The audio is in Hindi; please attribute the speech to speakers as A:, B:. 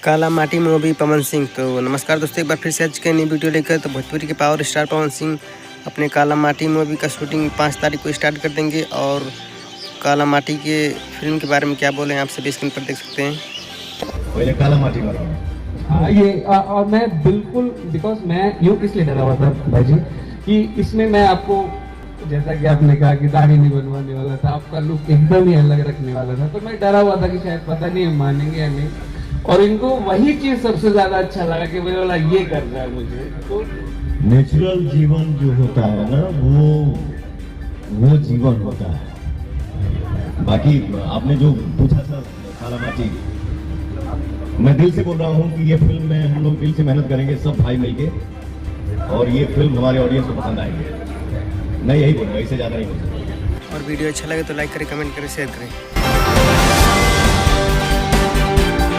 A: काला माटी मूवी पवन सिंह। तो नमस्कार दोस्तों, एक बार फिर से आज के नई वीडियो लेकर। तो भोजपुरी के पावर स्टार पवन सिंह अपने काला माटी मूवी का शूटिंग 5 तारीख को स्टार्ट कर देंगे। और काला माटी के फिल्म के बारे में क्या बोले आप सभी स्क्रीन पर देख सकते हैं।
B: पहले काला माटी
C: और मैं बिल्कुल बिकॉज मैं यूँ इसलिए डरा हुआ था भाई जी कि इसमें मैं आपको, जैसा कि आपने कहा कि दाढ़ी नहीं बनवाने वाला था, आपका लुक एकदम ही अलग रखने वाला था। तो मैं डरा हुआ था कि शायद पता नहीं हम मानेंगे या नहीं। और इनको वही चीज सबसे ज्यादा अच्छा लगा कि मुझे बोला ये करना है मुझे। तो
B: नेचुरल जीवन जो होता है ना, वो जीवन होता है। बाकी आपने जो पूछा था काला माटी, मैं दिल से बोल रहा हूँ कि ये फिल्म में हम लोग दिल से मेहनत करेंगे सब भाई मिलके, और ये फिल्म हमारे ऑडियंस को पसंद आएगी। मैं यही बोलूँगा, इससे ज़्यादा नहीं बोल सकता।
A: और वीडियो अच्छा लगे तो लाइक करें, कमेंट करें, शेयर करें।